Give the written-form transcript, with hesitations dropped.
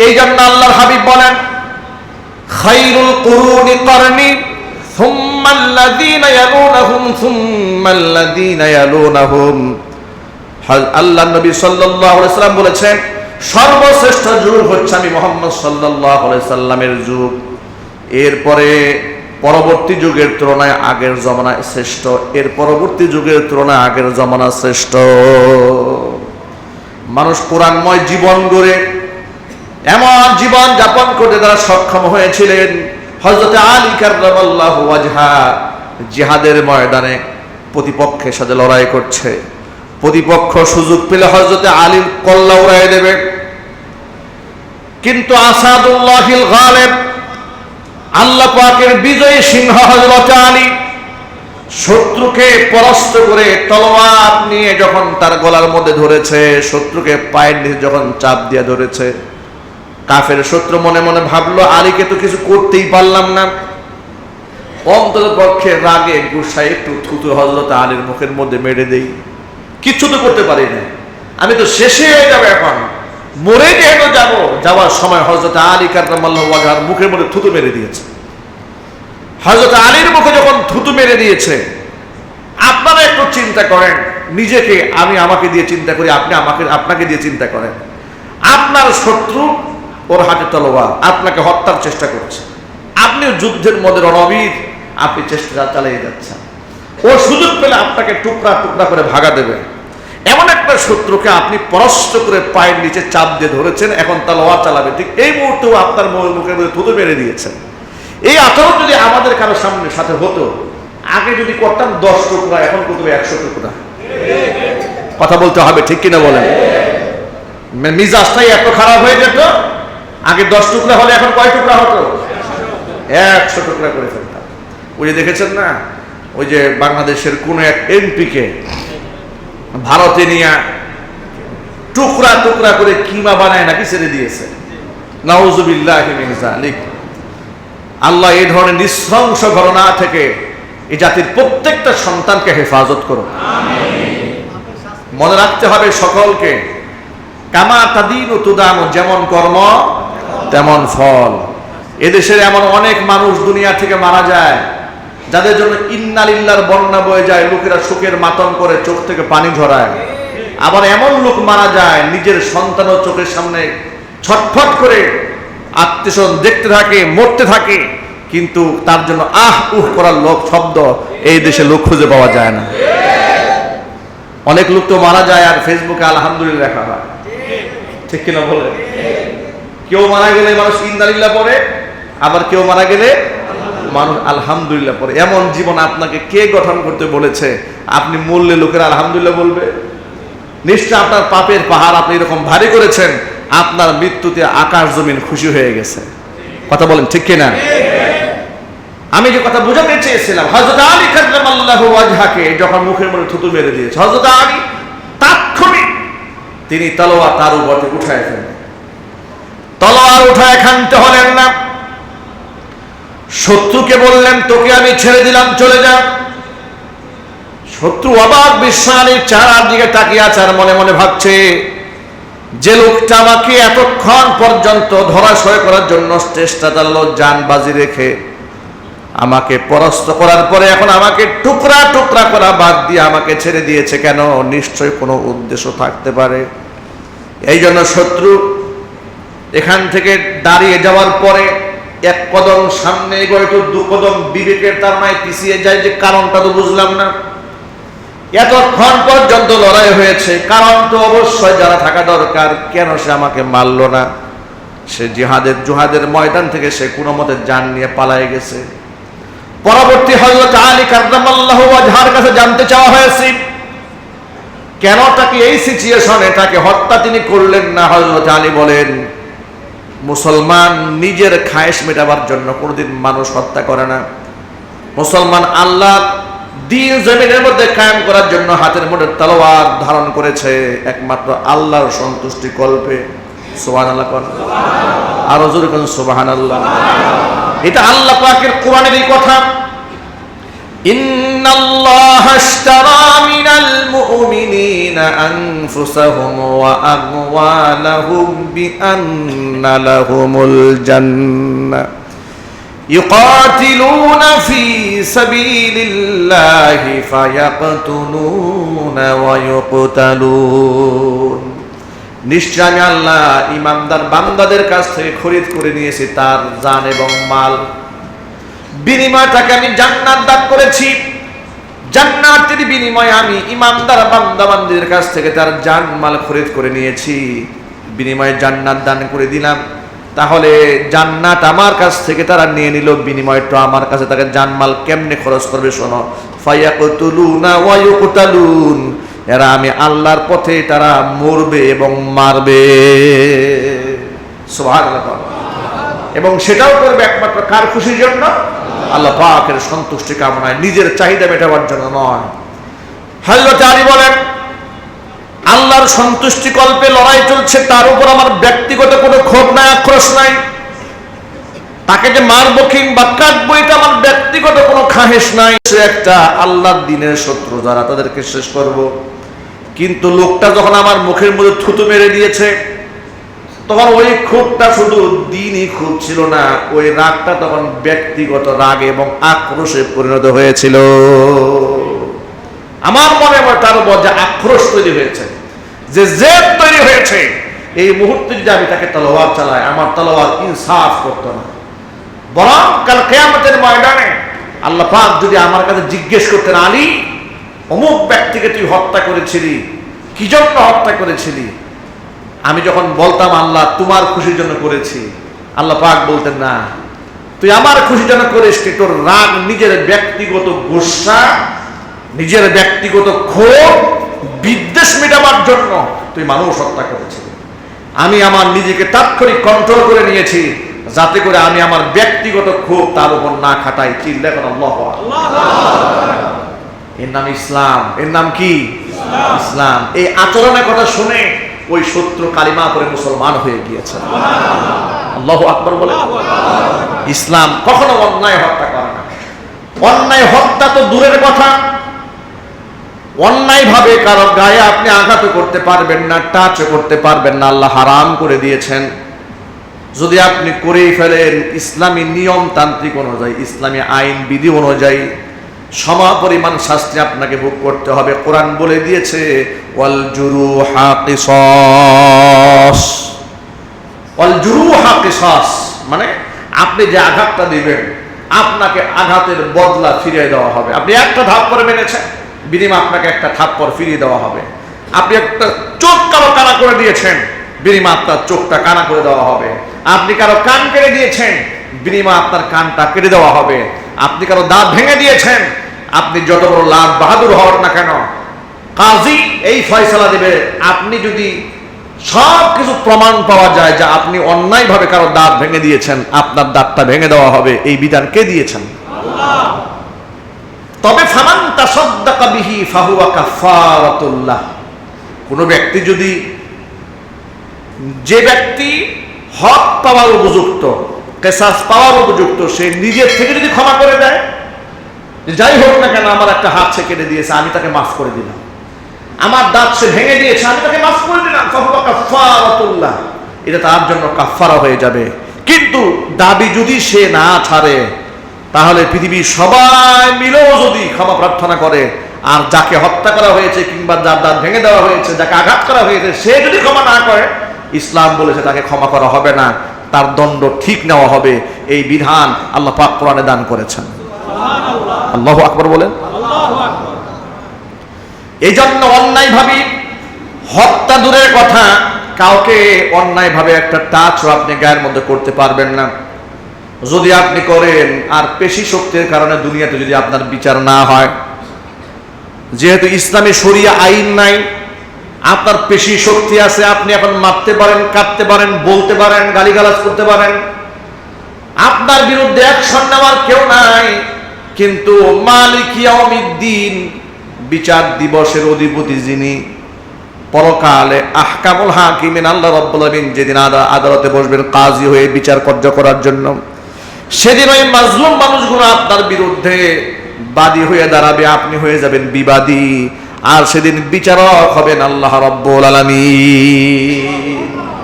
এই জন্য আল্লাহর হাবিব বলেন, খায়রুল কুরুনি করনি সুম্মা আল্লাযীনা ইয়ালুনাহুম সুম্মা আল্লাযীনা ইয়ালুনাহুম। আল্লাহর নবী সাল্লাল্লাহু আলাইহি সাল্লাম বলেছেন, সর্বশ্রেষ্ঠ যুগ হচ্ছে আমি মুহাম্মদ সাল্লাল্লাহু আলাইহি সাল্লামের যুগ, এরপরে পরবর্তী যুগের তুলনায় আগের জমানা শ্রেষ্ঠ, এর পরবর্তী যুগের তুলনায় আগের জমানা শ্রেষ্ঠ। মানুষ কোরআনময় জীবন গড়ে এমন জীবন যাপন করতে তারা সক্ষম হয়েছিলেন। হযরত আলী কাররামাল্লাহু ওয়াজহা জিহাদের ময়দানে প্রতিপক্ষের সাথে লড়াই করছে, প্রতিপক্ষ সুযোগ পেলে হযরত আলীর কল্লা উড়াই দেবে, কিন্তু আসাদুল্লাহিল গালিব, আল্লাহ পাকের বিজয়ী সিংহ হযরত আলী শত্রুকে পরাস্ত করে তলোয়ার নিয়ে যখন তার গলার মধ্যে ধরেছে, শত্রুকে পায়ের নিচে যখন চাপ দিয়ে ধরেছে, কাফের শত্রু মনে মনে ভাবলো আলীকে তো কিছু করতেই পারলাম না, অন্তত পক্ষে রাগে গুসায় একটু থুতু হযরত আলীর মুখের মধ্যে মেরে দেই, কিচ্ছু তো করতে পারি না, আমি তো শেষে হয়ে যাবো, এখন মরে যেহেতু যাবো, যাওয়ার সময় হযরত আলী কাররামাল্লাহু ওয়াজহার মুখের মধ্যে থুতু মেরে দিয়েছে। হযরত আলীর মুখে যখন থুতু মেরে দিয়েছে, আপনারা একটু চিন্তা করেন নিজেকে, আমি আমাকে দিয়ে চিন্তা করি, আপনি আপনাকে দিয়ে চিন্তা করেন, আপনার শত্রু ওর হাতে তলোয়ার আপনাকে হত্যার চেষ্টা করছে, আপনিও যুদ্ধের মধ্যে রণবীর, আপনি চেষ্টা চালিয়ে যাচ্ছেন, ও সুযোগ পেলে আপনাকে টুকরা টুকরা করে ভাগা দেবে। এমন একটা শত্রুকে আপনি পরাস্ত করে পায়ের নিচে চাপ দিয়ে ধরেছেন, এখন তলোয়ার চালাবে, ঠিক এই মুহূর্তেও আপনার মুখের মধ্যে থুতু মেরে দিয়েছেন। এই আচরণ যদি আমাদের কারো সাথে হতো, আগে যদি করতাম 10 টুকরা, এখন করতে 100 টুকরা। কথা বলতে হবে, ঠিক কিনা বলেন? মিজাজটাই এত খারাপ হয়ে যেত, আগে 10 টুকরা হলে এখন কয় টুকরা হতো? 100 টুকরা করে ফেলতাম। ওই যে দেখেছেন না, ওই যে বাংলাদেশের কোন এক এমপিকে ভারতে নিয়ে টুকরা টুকরা করে কিমা বানায় নাকি ছেড়ে দিয়েছে। নাউযুবিল্লাহি মিন যালিক। আল্লাহ এই ধরনের নৃশংস ঘটনা থেকে এই জাতির প্রত্যেকটা সন্তানকে হেফাজত করুন। মনে রাখতে হবে সকলকে, কামা তাদিনু তুদানু, যেমন কর্ম তেমন ফল। এদেশের এমন অনেক মানুষ দুনিয়া থেকে মারা যায়, যাদের জন্য ইন্না লিল্লাহর বন্যা বয়ে যায়, লোকেরা শোকের মাতম করে চোখ থেকে পানি ঝরায়। আবার এমন লোক মারা যায়, নিজের সন্তানও চোখের সামনে ছটফট করে আত্মীয়স্বজন দেখতে থাকে, মরতে থাকে, কিন্তু তার জন্য আহ উহ করার লোক শব্দ এই দেশে লোক খুঁজে পাওয়া যায় না। অনেক লোক তো মারা যায় আর ফেসবুকে আলহামদুলিল্লাহ লেখা হয়, ঠিক কিনা বলে? কেউ মারা গেলে মানুষ ইন্না লিল্লাহ পড়ে, আবার কেউ মারা গেলে মানুষ আলহামদুলিল্লাহ পড়ে। এমন জীবন আপনাকে কে গঠন করতে বলেছে আপনি মরলে লোকেরা আলহামদুলিল্লাহ বলবে? নিশ্চয় আপনার পাপের পাহাড় আপনি এরকম ভারী করেছেন, আপনার মৃত্যুতে আকাশ জমিন খুশি হয়ে গেছে। কথা বলেন, ঠিক কিনা? আমি যে কথা বোঝাতে চেয়েছিলাম, হযরত আলী কাররামাল্লাহু ওয়াজহাকে যখন মুখের মধ্যে থুতু মেরে দিয়েছে, হযরত আলী তাৎক্ষণিক তিনি তলোয়ার তার উপর থেকে উঠায় ফেলেন। তলোয়ার উঠায় খানতে হলেন না, শত্রুকে বললেন তোকে আমি ছেড়ে দিলাম, চলে যা। শত্রু অবাক বিস্ময়ে চারদিকে তাকিয়ে আছে আর মনে মনে ভাবছে, যে লোকটা আমাকে এতক্ষণ পর্যন্ত ধরাশয় করার জন্য চেষ্টা চালালো, জান বাজি রেখে আমাকে পরাস্ত করার পরে এখন আমাকে টুকরা টুকরা করা বাদ দিয়ে আমাকে ছেড়ে দিয়েছে কেন? নিশ্চয় কোনো উদ্দেশ্য থাকতে পারে। এই জন্য শত্রু এখান থেকে দাঁড়িয়ে যাওয়ার পরে এক কদম সামনে এগোয়, তো 2 কদম বিবেকের তার নাই পিছিয়ে যায়, যে কারণটা তো বুঝলাম না, এতক্ষণ পর্যন্ত লড়াই হয়েছে, কারণ তো অবশ্যই যারা থাকা দরকার, কেন সে আমাকে মারলো না? সে জিহাদের ময়দান থেকে সে কোনো মতে জান নিয়ে পালায়ে গেছে। পরবর্তী হযরত আলী কাররামাল্লাহু ওয়াজহার কাছে জানতে চাওয়া হয়েছে, কেন তাকে এই সিচুয়েশনে তাকে হত্যা তিনি করলেন না? হযরত আলী বলেন, মুসলমান নিজের খায়েশ মেটাবার জন্য কোনোদিন মানুষ হত্যা করে না। মুসলমান আল্লাহ দ্বীন জমিনের মধ্যে কায়েম করার জন্য হাতের মধ্যে তলোয়ার ধারণ করেছে একমাত্র আল্লাহর সন্তুষ্টি কল্পে। সুবহানাল্লাহ, আরো জোরে বলুন সুবহানাল্লাহ। এটা আল্লাহ পাকের কোরআনের এই কথা। ইন্নাল্লাহা আশতারা মিনাল মুমিনিনা আনফুসাহুম ওয়া আমওয়ালাহুম বিআন্না লাহুমুল জান্নাহ يقاتلون في سبيل الله فيقتلون ويقتلون নিশ্চয় আমি আল্লাহ ইমানদার বান্দাদের কাছ থেকে খরিদ করে নিয়েছি তার জান এবং মাল, বিনিময়ে তাকে আমি জান্নাত দান করেছি। জান্নাতের বিনিময়ে আমি ইমানদার বান্দা বান্দিদের কাছ থেকে তার জান মাল খরিদ করে নিয়েছি, বিনিময়ে জান্নাত দান করে দিলাম। তাহলে জান্নাত আমার কাছ থেকে তারা নিয়ে নিল, বিনিময়টা আমার কাছে তাকে জানমাল কেমনে খরচ করবে শোনো। ফায়াকুতুলুনা ওয়া ইউকতালুন, এরা আমি আল্লাহর পথে তারা মরবে এবং মারবে। সুবহানাল্লাহ। এবং সেটাও করবে একমাত্র কার খুশির জন্য? আল্লাহ পাকের সন্তুষ্টি কামনায়, নিজের চাহিদা মেটাবার জন্য নয়। হযরত আলী বলেন, আল্লাহর সন্তুষ্টি কল্পে লড়াই চলছে, তার উপর আমার ব্যক্তিগত কোনো ক্ষোভ নাই, আক্রোশ নাই। তাকে যে মারবো কিংবা কাটবো এটা আমার ব্যক্তিগত কোনো খাহেশ নাই। সে একটা আল্লাহর দ্বীনের শত্রু, যারা তাদেরকে শেষ করব। কিন্তু লোকটা যখন আমার মুখের মধ্যে থুতু মেরে দিয়েছে, তখন ওই ক্ষোভটা শুধু দ্বীনই ক্ষোভ ছিল না, ওই রাগটা তখন ব্যক্তিগত রাগ এবং আক্রোশে পরিণত হয়েছিল। আমার মনে হয় তার উপর যে আক্রোশ তৈরি হয়েছে, যে জেদ তৈরি হয়েছে, এই মুহূর্তে যদি আমি তাকে তলোয়ার চালাই, আমার তলোয়ার ইনসাফ করতো না। বরং কাল কিয়ামতের ময়দানে আল্লাহ পাক যদি আমার কাছে জিজ্ঞেস করতেন, আলী অমুক ব্যক্তিকে তুই হত্যা করেছিলি, কি জন্য হত্যা করেছিলি? আমি যখন বলতাম আল্লাহ তোমার খুশির জন্য করেছি, আল্লাহ পাক বলতেন না, তুই আমার খুশির জন্য করিস, তোর রাগ নিজের ব্যক্তিগত গুসা, নিজের ব্যক্তিগত ক্ষোভ বিদ্বেষ মেটাবার জন্য তুই মানুষ হত্যা করেছিস। আমি আমার নিজেকে তাৎক্ষণিক কন্ট্রোল করে নিয়েছি, যাতে করে আমি আমার ব্যক্তিগত ক্ষোভ তার উপর না খাটাই। চিল্লায় বলেন আল্লাহু আকবার। এর নাম ইসলাম। এর নাম কি? ইসলাম। এই আচরণের কথা শুনে ওই শত্রু কালিমা পড়ে মুসলমান হয়ে গিয়েছে। আল্লাহু আকবার বলে। ইসলাম কখনো অন্যায় হত্যা করে না। অন্যায় হত্যা তো দূরের কথা, অন্যায় ভাবে কারো গায়ে আপনি আঘাত করতে পারবেন না, টাচ করতে পারবেন না, আল্লাহ হারাম করে দিয়েছেন। যদি আপনি করেই ফেলেন, ইসলামী নিয়মতান্ত্রিক অনুযায়ী, ইসলামী আইন বিধি অনুযায়ী সমপরিমাণ শাস্তি আপনাকে ভোগ করতে হবে। কোরআন বলে দিয়েছে, ওয়াল জুরুহা কিসাস। ওয়াল জুরুহা কিসাস মানে আপনি যে আঘাতটা দিবেন, আপনাকে আঘাতের বদলা ফিরিয়ে দেওয়া হবে। আপনি একটা থাপ্পড় মেরেছেন, বিনিময়ে আপনাকে একটা থাপ্পড় ফিরিয়ে দেওয়া হবে। আপনি একটা চোখ কারো কানা করে দিয়েছেন, বিনিময়ে আপনার চোখটা কানা করে দেওয়া হবে। আপনি কারো কান কেটে দিয়েছেন, বিনিময়ে আপনার কানটা কেটে দেওয়া হবে। আপনি কারো দাঁত ভেঙে দিয়েছেন, আপনি যত বড় লাভ বাহাদুর হন না কেন, কাজী এই ফয়সালা দেবে। আপনি যদি সব কিছু প্রমাণ পাওয়া যায় যে আপনি অন্যায়ভাবে কারো দাঁত ভেঙে দিয়েছেন, আপনার দাঁতটা ভেঙে দেওয়া হবে। এই বিধান কে দিয়েছেন? আল্লাহ। তবে ফামান তাসাদদাকা বিহি ফাহুয়া কাফারাতুল লাহ। কোন ব্যক্তি যদি, যে ব্যক্তি হক পাওয়ার উপযুক্ত, কিসাস পাওয়ার উপযুক্ত, সে নিজের থেকে যদি ক্ষমা করে দেয়, যাই হোক না কেন, আমার একটা হাত সে কেটে দিয়েছে, আমি তাকে মাফ করে দিলাম। আমার দাঁত সে ভেঙে দিয়েছে, আমি তাকে মাফ করে দিলাম, ফাহুয়া কাফারাতুল লাহ, এটা তার জন্য কাফারা হয়ে যাবে। কিন্তু দাবি যদি সে না ছাড়ে, তাহলে পৃথিবীর সবাই মিলেও যদি ক্ষমা প্রার্থনা করে, আর যাকে হত্যা করা হয়েছে কিংবা যার দাঁত ভেঙে দেওয়া হয়েছে, যাকে আঘাত করা হয়েছে, সে যদি ক্ষমা না করে, ইসলাম বলেছে তাকে ক্ষমা করা হবে না, তার দণ্ড ঠিক নেওয়া হবে। এই বিধান আল্লাহ পাক কোরআনে দান করেছেন। আল্লাহু আকবার বলেন। এই জন্য অন্যায়ভাবে হত্যা দূরের কথা, কাউকে অন্যায়ভাবে একটা টাচও আপনি গায়ের মধ্যে করতে পারবেন না। যদি আপনি করেন, আর পেশি শক্তির কারণে দুনিয়াতে যদি আপনার বিচার না হয়, যেহেতু ইসলামী শরিয়া আইন নাই, আপনার পেশি শক্তি আছে, আপনি এখন মারতে পারেন, কাটতে পারেন, বলতে পারেন, গালিগালাজ করতে পারেন, আপনার বিরুদ্ধে অ্যাকশন নেওয়ার কেউ নাই। কিন্তু মালিক ইয়াউমিদ্দিন, বিচার দিবসের অধিপতি যিনি, পরকালে আহকামুল হাকিমিন আল্লাহ রাব্বুল আলামিন যেদিন আদালতে বসবেন কাজী হয়ে বিচার কার্য করার জন্য, সেদিন ওই মাজলুম মানুষগুলো আপনার বিরুদ্ধে বাদী হয়ে দাঁড়াবে, আপনি হয়ে যাবেন বিবাদী, আর সেদিন বিচারক হবেন আল্লাহ রাব্বুল আলামিন।